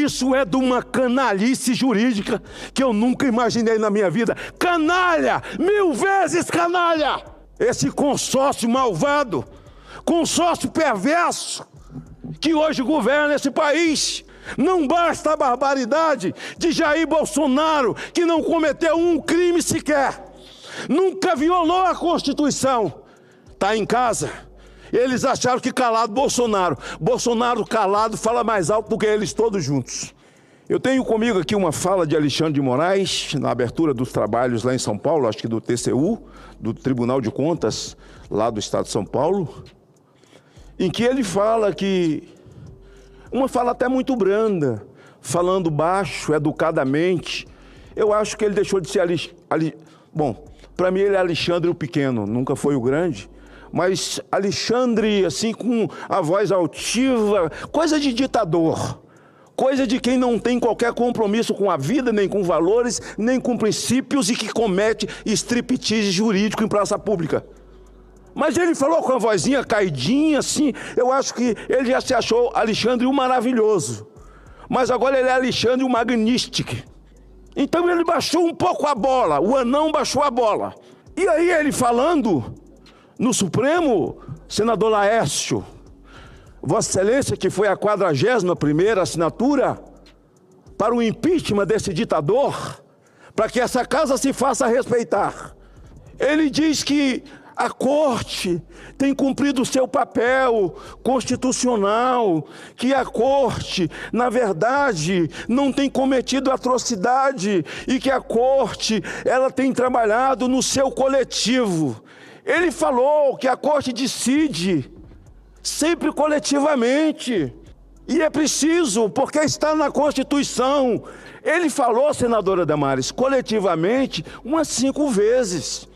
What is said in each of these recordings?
Isso é de uma canalice jurídica que eu nunca imaginei na minha vida. Canalha! 1000 vezes canalha! Esse consórcio malvado, consórcio perverso, que hoje governa esse país. Não basta a barbaridade de Jair Bolsonaro, que não cometeu um crime sequer, nunca violou a Constituição, está em casa. Eles acharam que calado Bolsonaro calado fala mais alto do que eles todos juntos. Eu tenho comigo aqui uma fala de Alexandre de Moraes, na abertura dos trabalhos lá em São Paulo, acho que do TCU, do Tribunal de Contas, lá do Estado de São Paulo, em que ele fala que, uma fala até muito branda, falando baixo, educadamente. Eu acho que ele deixou de ser bom, para mim ele é Alexandre o Pequeno, nunca foi o grande, mas Alexandre, assim, com a voz altiva, coisa de ditador, coisa de quem não tem qualquer compromisso com a vida, nem com valores, nem com princípios e que comete striptease jurídico em praça pública. Mas ele falou com a vozinha caidinha, assim, eu acho que ele já se achou Alexandre o Maravilhoso. Mas agora ele é Alexandre o Magnífico. Então ele baixou um pouco a bola, o anão baixou a bola. E aí ele falando no Supremo, senador Laércio, Vossa Excelência, que foi a 41ª assinatura para o impeachment desse ditador, para que essa casa se faça respeitar. Ele diz que a Corte tem cumprido o seu papel constitucional, que a Corte, na verdade, não tem cometido atrocidade e que a Corte, ela tem trabalhado no seu coletivo. Ele falou que a Corte decide sempre coletivamente. E é preciso, porque está na Constituição. Ele falou, senadora Damares, coletivamente, umas 5 vezes.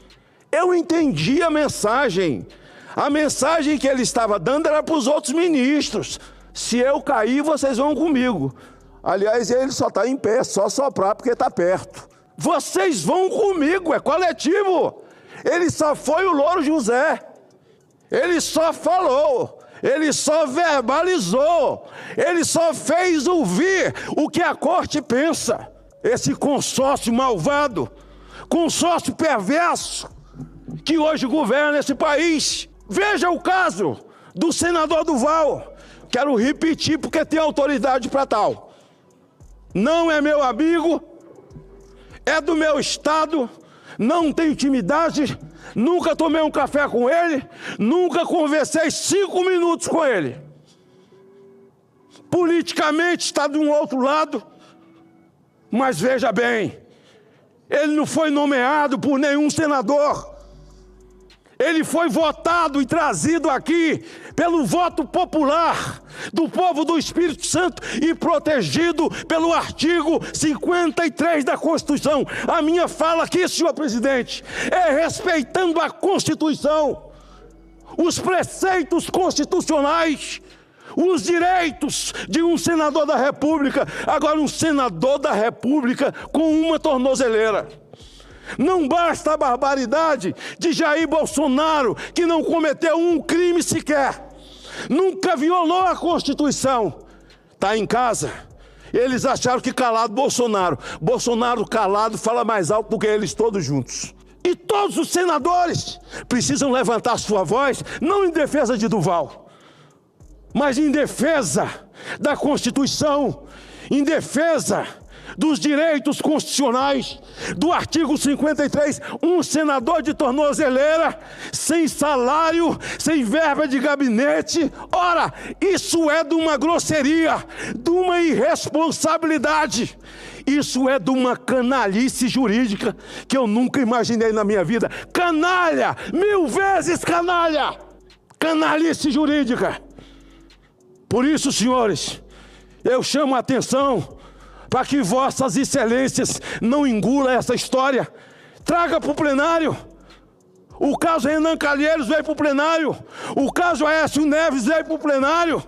Eu entendi a mensagem. A mensagem que ele estava dando era para os outros ministros. Se eu cair, vocês vão comigo. Aliás, ele só está em pé, só soprar porque está perto. Vocês vão comigo, é coletivo. Ele só foi o Louro José. Ele só falou. Ele só verbalizou. Ele só fez ouvir o que a Corte pensa. Esse consórcio malvado, consórcio perverso, que hoje governa esse país. Veja o caso do senador Duval. Quero repetir porque tem autoridade para tal. Não é meu amigo, é do meu estado, não tem intimidade, nunca tomei um café com ele, nunca conversei 5 minutos com ele. Politicamente está de um outro lado, mas veja bem, ele não foi nomeado por nenhum senador. Ele foi votado e trazido aqui pelo voto popular do povo do Espírito Santo e protegido pelo artigo 53 da Constituição. A minha fala aqui, senhor presidente, é respeitando a Constituição, os preceitos constitucionais, os direitos de um senador da República. Agora, um senador da República com uma tornozeleira. Não basta a barbaridade de Jair Bolsonaro, que não cometeu um crime sequer, nunca violou a Constituição, está em casa. Eles acharam que calado Bolsonaro calado fala mais alto do que eles todos juntos. E todos os senadores precisam levantar sua voz, não em defesa de Duval, mas em defesa da Constituição, em defesa dos direitos constitucionais, do artigo 53, um senador de tornozeleira, sem salário, sem verba de gabinete. Ora, isso é de uma grosseria, de uma irresponsabilidade, isso é de uma canalice jurídica que eu nunca imaginei na minha vida. Canalha, 1000 vezes canalha, canalice jurídica. Por isso, senhores, eu chamo a atenção para que vossas excelências não engulam essa história. Traga para o plenário. O caso Renan Calheiros veio para o plenário. O caso Aécio Neves veio para o plenário.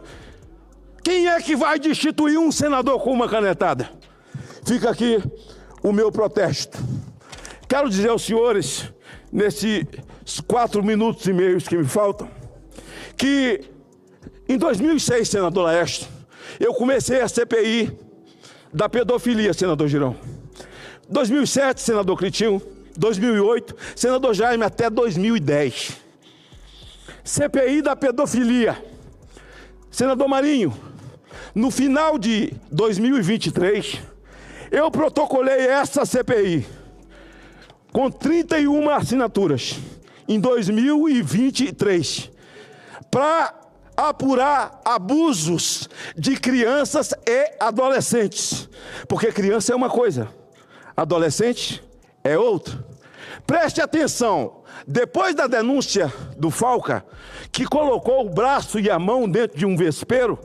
Quem é que vai destituir um senador com uma canetada? Fica aqui o meu protesto. Quero dizer aos senhores, nesses 4 minutos e meio que me faltam, que em 2006, senador Laércio, eu comecei a CPI da pedofilia, senador Girão. 2007, senador Cleitinho. 2008, senador Jaime, até 2010. CPI da pedofilia. Senador Marinho, no final de 2023, eu protocolei essa CPI com 31 assinaturas em 2023 para apurar abusos de crianças e adolescentes. Porque criança é uma coisa, adolescente é outra. Preste atenção, depois da denúncia do Falca, que colocou o braço e a mão dentro de um vespeiro,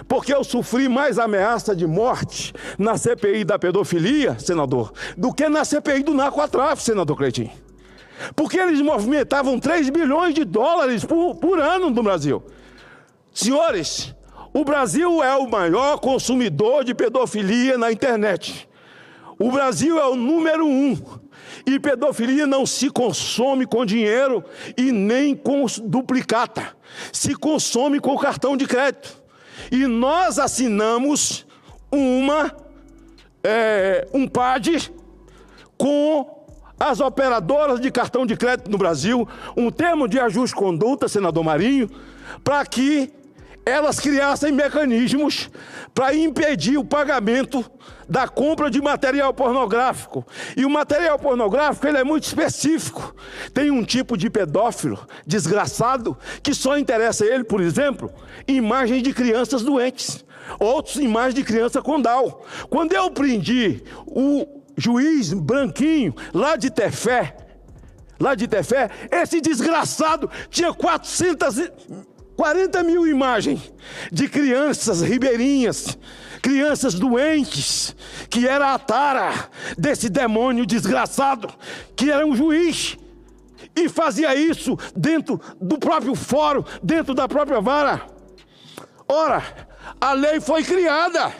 porque eu sofri mais ameaça de morte na CPI da pedofilia, senador, do que na CPI do narcotráfico, senador Cleitinho. Porque eles movimentavam 3 bilhões de dólares por ano no Brasil. Senhores, o Brasil é o maior consumidor de pedofilia na internet. O Brasil é o número 1. E pedofilia não se consome com dinheiro e nem com duplicata. Se consome com cartão de crédito. E nós assinamos um PAD com as operadoras de cartão de crédito no Brasil, um termo de ajuste de conduta, senador Marinho, para que elas criassem mecanismos para impedir o pagamento da compra de material pornográfico. E o material pornográfico, ele é muito específico. Tem um tipo de pedófilo desgraçado que só interessa a ele, por exemplo, imagens de crianças doentes. Outros, imagens de criança com Down. Quando eu prendi o juiz Branquinho, lá de Tefé, esse desgraçado tinha 440 mil imagens de crianças ribeirinhas, crianças doentes, que era a tara desse demônio desgraçado, que era um juiz, e fazia isso dentro do próprio fórum, dentro da própria vara. Ora, a lei foi criada,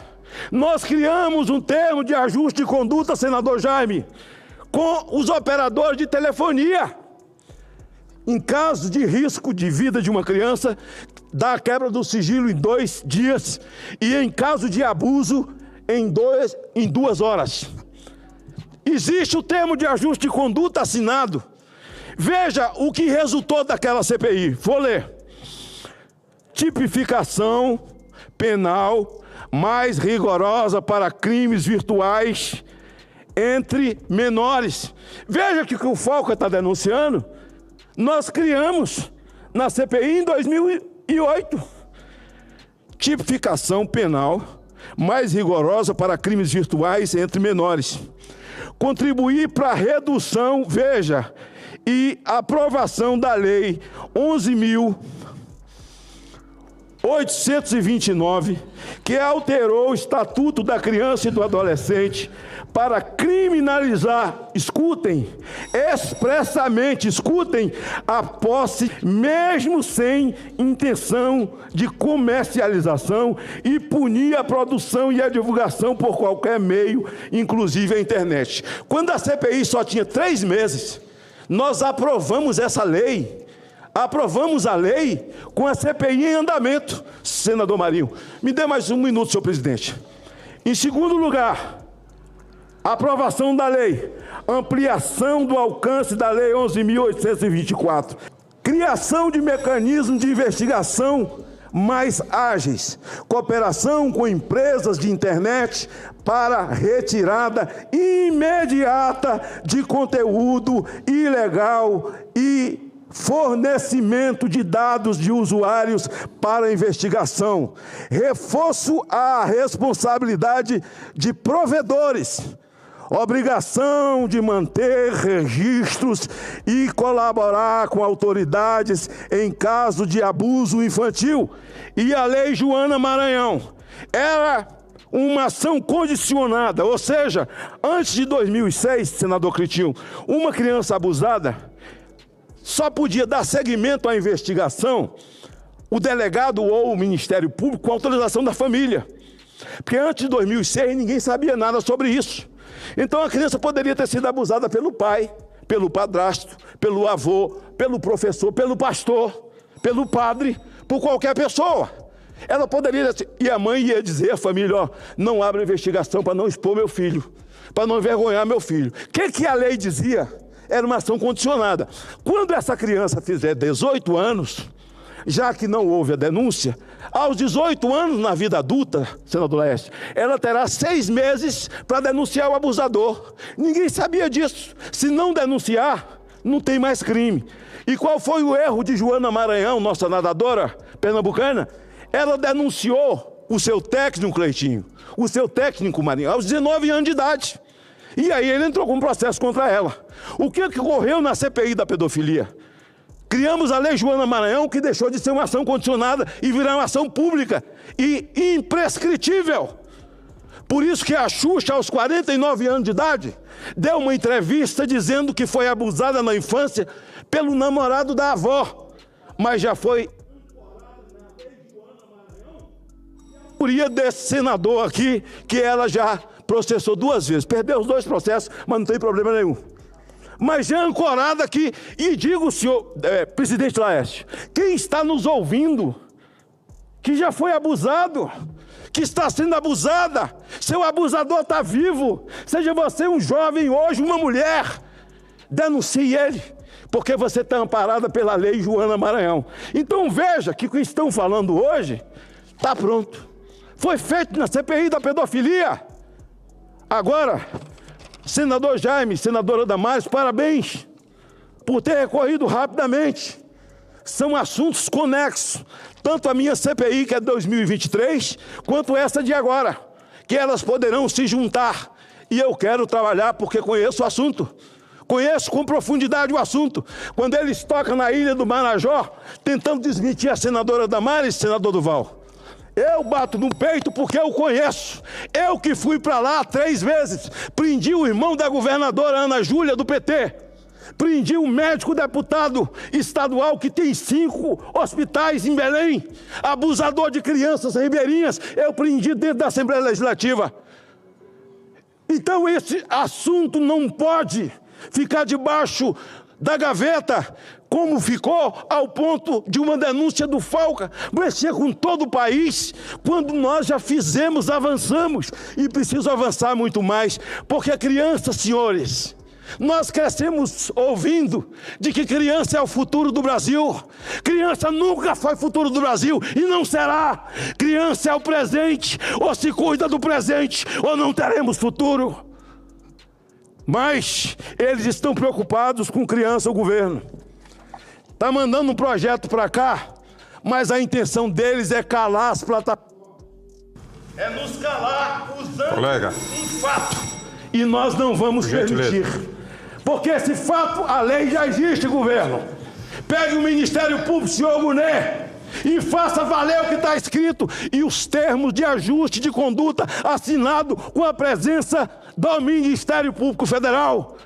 nós criamos um termo de ajuste de conduta, senador Jaime, com os operadores de telefonia. Em caso de risco de vida de uma criança, dá a quebra do sigilo em 2 dias e em caso de abuso, em 2 horas. Existe o termo de ajuste de conduta assinado. Veja o que resultou daquela CPI. Vou ler. Tipificação penal mais rigorosa para crimes virtuais entre menores. Veja que o que o Falca está denunciando, nós criamos na CPI em 2008. Tipificação penal mais rigorosa para crimes virtuais entre menores. Contribuir para a redução, veja, e aprovação da Lei 11.829, que alterou o Estatuto da Criança e do Adolescente para criminalizar, escutem, expressamente, escutem, a posse, mesmo sem intenção de comercialização, e punir a produção e a divulgação por qualquer meio, inclusive a internet. Quando a CPI só tinha 3 meses, nós aprovamos essa lei. Aprovamos a lei com a CPI em andamento, senador Marinho. Me dê mais 1 minuto, senhor presidente. Em segundo lugar, aprovação da lei, ampliação do alcance da lei 11.824, criação de mecanismos de investigação mais ágeis, cooperação com empresas de internet para retirada imediata de conteúdo ilegal e fornecimento de dados de usuários para investigação, reforço à responsabilidade de provedores, obrigação de manter registros e colaborar com autoridades em caso de abuso infantil. E a Lei Joana Maranhão era uma ação condicionada, ou seja, antes de 2006, senador Cleitinho, uma criança abusada só podia dar seguimento à investigação o delegado ou o Ministério Público com autorização da família. Porque antes de 2006 ninguém sabia nada sobre isso. Então a criança poderia ter sido abusada pelo pai, pelo padrasto, pelo avô, pelo professor, pelo pastor, pelo padre, por qualquer pessoa. Ela poderia, e a mãe ia dizer à família, ó, não abra investigação para não expor meu filho, para não envergonhar meu filho. O que a lei dizia? Era uma ação condicionada. Quando essa criança fizer 18 anos, já que não houve a denúncia, aos 18 anos na vida adulta, senador Laércio, ela terá 6 meses para denunciar o abusador. Ninguém sabia disso. Se não denunciar, não tem mais crime. E qual foi o erro de Joana Maranhão, nossa nadadora pernambucana? Ela denunciou o seu técnico, Cleitinho, o seu técnico Maranhão, aos 19 anos de idade. E aí ele entrou com um processo contra ela. O que ocorreu na CPI da pedofilia? Criamos a Lei Joana Maranhão, que deixou de ser uma ação condicionada e virar uma ação pública e imprescritível. Por isso que a Xuxa, aos 49 anos de idade, deu uma entrevista dizendo que foi abusada na infância pelo namorado da avó, mas já foi desse senador aqui, que ela já processou 2 vezes. Perdeu os 2 processos, mas não tem problema nenhum. Mas já ancorada aqui, e digo, senhor presidente Laércio, quem está nos ouvindo, que já foi abusado, que está sendo abusada, seu abusador está vivo, seja você um jovem hoje, uma mulher, denuncie ele, porque você está amparada pela Lei Joana Maranhão. Então veja que o que estão falando hoje está pronto. Foi feito na CPI da pedofilia. Agora, senador Jaime, senadora Damares, parabéns por ter recorrido rapidamente. São assuntos conexos, tanto a minha CPI, que é de 2023, quanto essa de agora, que elas poderão se juntar. E eu quero trabalhar porque conheço o assunto. Conheço com profundidade o assunto. Quando eles tocam na Ilha do Marajó, tentando desmentir a senadora Damares, senador Duval, eu bato no peito porque eu conheço. Eu que fui para lá 3 vezes, prendi o irmão da governadora Ana Júlia, do PT, prendi um médico deputado estadual que tem 5 hospitais em Belém, abusador de crianças ribeirinhas, eu prendi dentro da Assembleia Legislativa. Então esse assunto não pode ficar debaixo da gaveta, como ficou ao ponto de uma denúncia do Falca mexer com todo o país, quando nós já fizemos, avançamos, e preciso avançar muito mais, porque a criança, senhores, nós crescemos ouvindo de que criança é o futuro do Brasil. Criança nunca foi futuro do Brasil e não será. Criança é o presente, ou se cuida do presente, ou não teremos futuro. Mas eles estão preocupados com criança, o governo está mandando um projeto para cá, mas a intenção deles é calar as plataformas. É nos calar usando um fato. E nós não vamos permitir. Porque esse fato, a lei já existe, governo. Pegue o Ministério Público, senhor Guné, e faça valer o que está escrito e os termos de ajuste de conduta assinado com a presença do Ministério Público Federal.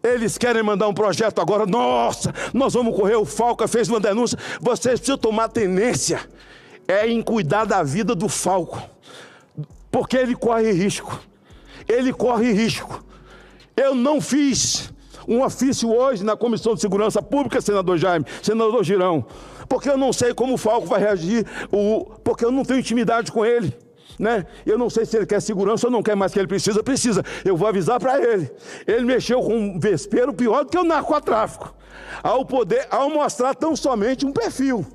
Eles querem mandar um projeto agora. Nossa, nós vamos correr, o Falca fez uma denúncia. Vocês precisam tomar tenência em cuidar da vida do Falco, porque ele corre risco. Ele corre risco. Eu não fiz um ofício hoje na Comissão de Segurança Pública, senador Jaime, senador Girão, porque eu não sei como o Falco vai reagir, porque eu não tenho intimidade com ele, né? Eu não sei se ele quer segurança ou não quer mais que ele precisa. Eu vou avisar para ele. Ele mexeu com um vespeiro pior do que o narcotráfico, ao mostrar tão somente um perfil,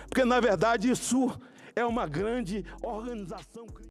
porque na verdade isso é uma grande organização.